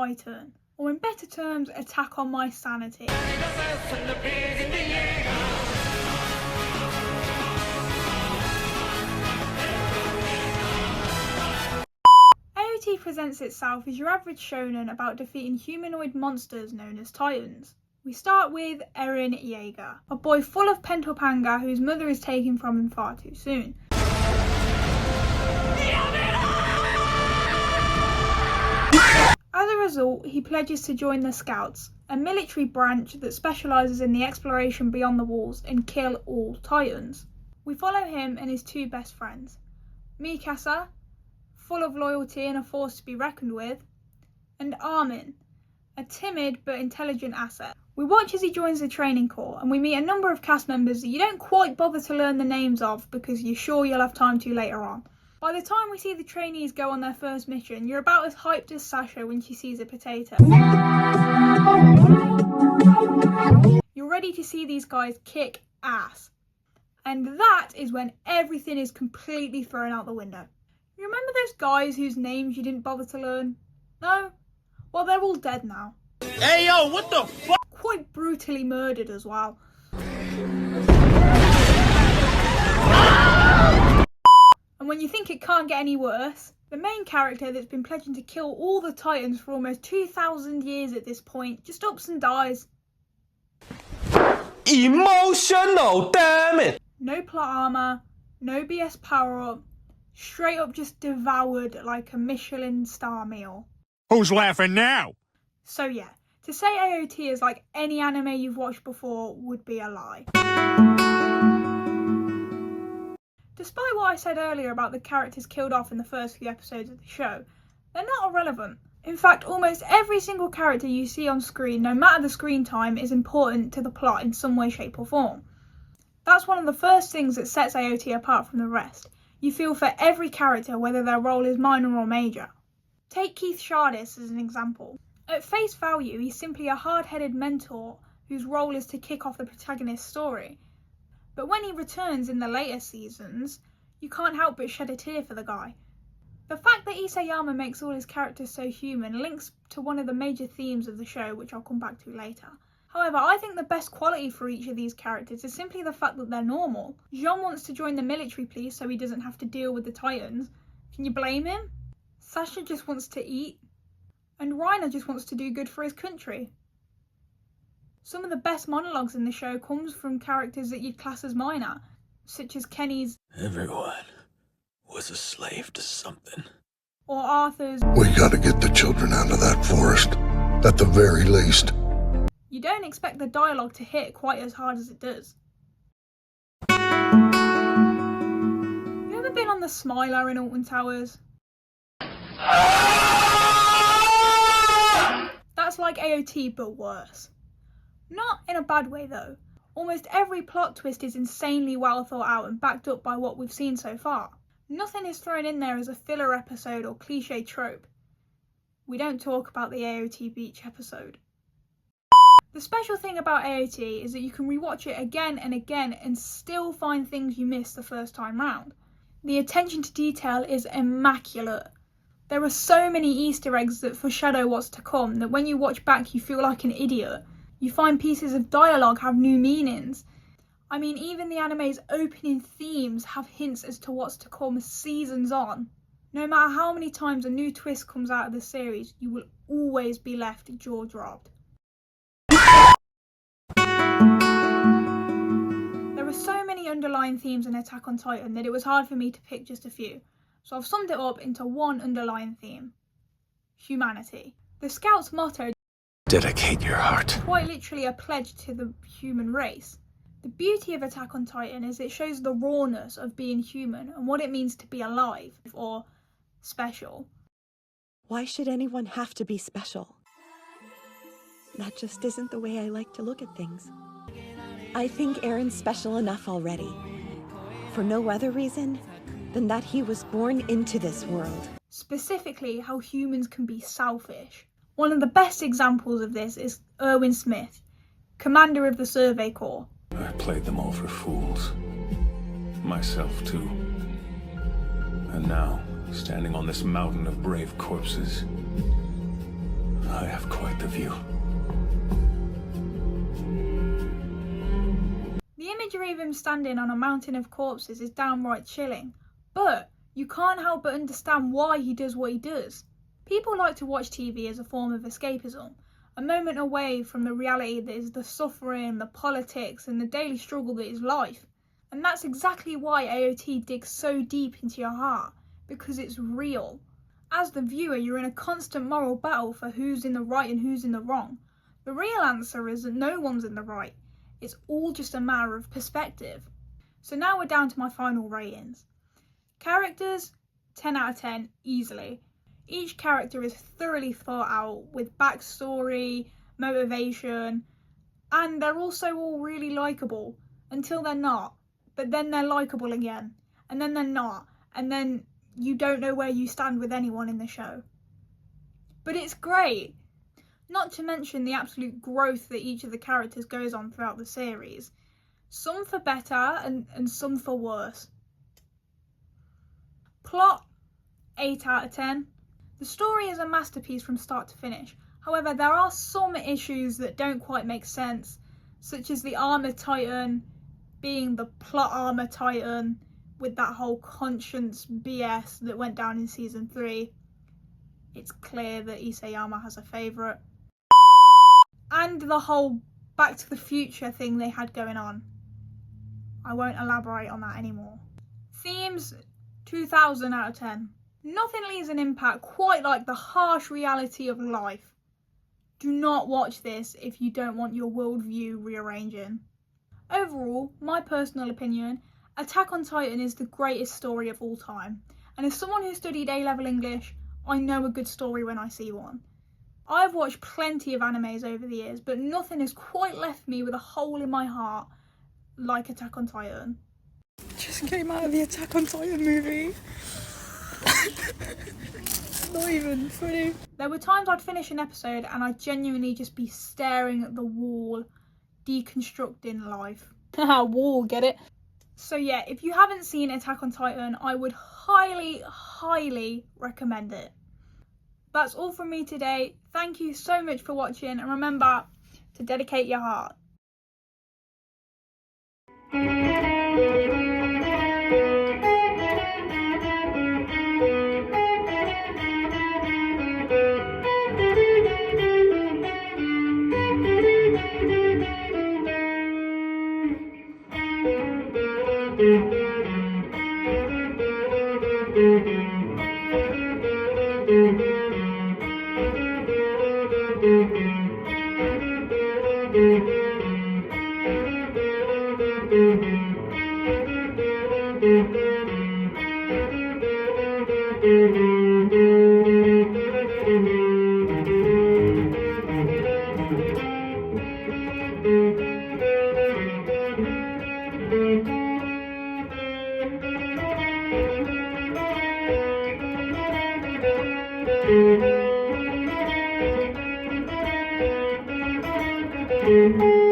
Titan, or in better terms, attack on my sanity. AOT presents itself as your average shonen about defeating humanoid monsters known as Titans. We start with Eren Yeager, a boy full of pent-up anger whose mother is taken from him far too soon. As a result, he pledges to join the Scouts, a military branch that specialises in the exploration beyond the walls and kill all Titans. We follow him and his two best friends, Mikasa, full of loyalty and a force to be reckoned with, and Armin, a timid but intelligent asset. We watch as he joins the training corps, and we meet a number of cast members that you don't quite bother to learn the names of because you're sure you'll have time to later on. By the time we see the trainees go on their first mission, you're about as hyped as Sasha when she sees a potato. You're ready to see these guys kick ass. And that is when everything is completely thrown out the window. You remember those guys whose names you didn't bother to learn? No? Well, they're all dead now. Hey yo, what the fuck? Quite brutally murdered as well. And when you think it can't get any worse, the main character that's been pledging to kill all the Titans for almost 2,000 years at this point just ups and dies. Emotional, damn it! No plot armor, no BS power up, straight up just devoured like a Michelin star meal. Who's laughing now? So yeah, to say AOT is like any anime you've watched before would be a lie. Despite what I said earlier about the characters killed off in the first few episodes of the show, they're not irrelevant. In fact, almost every single character you see on screen, no matter the screen time, is important to the plot in some way, shape or form. That's one of the first things that sets AOT apart from the rest. You feel for every character, whether their role is minor or major. Take Keith Shardis as an example. At face value, he's simply a hard-headed mentor whose role is to kick off the protagonist's story. But when he returns in the later seasons, you can't help but shed a tear for the guy. The fact that Isayama makes all his characters so human links to one of the major themes of the show, which I'll come back to later. However, I think the best quality for each of these characters is simply the fact that they're normal. Jean wants to join the military police so he doesn't have to deal with the Titans. Can you blame him? Sasha just wants to eat. And Reiner just wants to do good for his country. Some of the best monologues in the show comes from characters that you'd class as minor, such as Kenny's Everyone was a slave to something. or Arthur's We gotta get the children out of that forest, at the very least. You don't expect the dialogue to hit quite as hard as it does. You ever been on the Smiler in Alton Towers? That's like AOT but worse. Not in a bad way though. Almost every plot twist is insanely well thought out and backed up by what we've seen so far. Nothing is thrown in there as a filler episode or cliche trope. We don't talk about the AOT beach episode. The special thing about AOT is that you can rewatch it again and again and still find things you missed the first time round. The attention to detail is immaculate. There are so many Easter eggs that foreshadow what's to come that when you watch back you feel like an idiot. You find pieces of dialogue have new meanings. I mean, even the anime's opening themes have hints as to what's to come seasons on. No matter how many times a new twist comes out of the series, you will always be left jaw-dropped. There are so many underlying themes in Attack on Titan that it was hard for me to pick just a few, so I've summed it up into one underlying theme: humanity. The Scouts' motto, Dedicate your heart. quite literally a pledge to the human race. The beauty of Attack on Titan is it shows the rawness of being human and what it means to be alive, or special. Why should anyone have to be special? That just isn't the way I like to look at things. I think Eren's special enough already. For no other reason than that he was born into this world. Specifically, how humans can be selfish. One of the best examples of this is Erwin Smith, commander of the Survey Corps. I played them all for fools. Myself too. And now, standing on this mountain of brave corpses, I have quite the view. The imagery of him standing on a mountain of corpses is downright chilling, but you can't help but understand why he does what he does. People like to watch TV as a form of escapism, a moment away from the reality that is the suffering, the politics, and the daily struggle that is life. And that's exactly why AOT digs so deep into your heart, because it's real. As the viewer, you're in a constant moral battle for who's in the right and who's in the wrong. The real answer is that no one's in the right. It's all just a matter of perspective. So now we're down to my final ratings. Characters, 10 out of 10, easily. Each character is thoroughly thought out with backstory, motivation, and they're also all really likeable until they're not. But then they're likeable again, and then they're not, and then you don't know where you stand with anyone in the show. But it's great. Not to mention the absolute growth that each of the characters goes on throughout the series. Some for better and some for worse. Plot, 8 out of 10. The story is a masterpiece from start to finish. However, there are some issues that don't quite make sense, such as the Armoured Titan being the plot Armor Titan with that whole conscience BS that went down in season 3. It's clear that Isayama has a favourite. And the whole Back to the Future thing they had going on. I won't elaborate on that anymore. Themes, 2000 out of 10. Nothing leaves an impact quite like the harsh reality of life. Do not watch this if you don't want your worldview rearranging. Overall, my personal opinion, Attack on Titan is the greatest story of all time. And as someone who studied A-level English, I know a good story when I see one. I've watched plenty of animes over the years, but nothing has quite left me with a hole in my heart like Attack on Titan. Just came out of the Attack on Titan movie. Not even funny. There were times I'd finish an episode and I'd genuinely just be staring at the wall, deconstructing life. Haha, wall, get it? So yeah, if you haven't seen Attack on Titan, I would highly, highly recommend it. That's all from me today. Thank you so much for watching, and remember to dedicate your heart. Thank you.